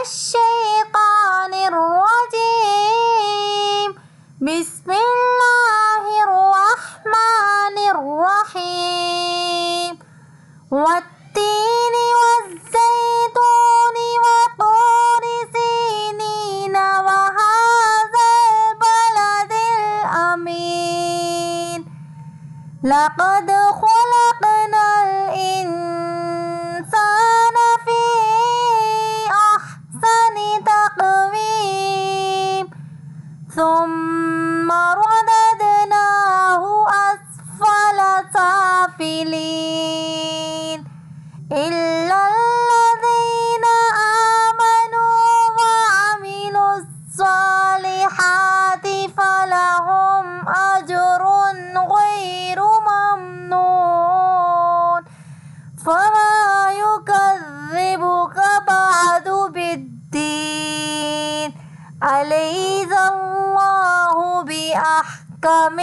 الشيطان الرجيم. بسم الله الرحمن الرحيم. والتين والزيتون وطور سينين وهذا البلد الأمين. لقد خلقنا الإنسان في أحسن تقويم ثم رددناه أسفل سافلين إلا الذين آمنوا وعملوا الصالحات فلهم أجر غير ممنون. فما يكذبك بعد بالدين. أليس الله بأحكم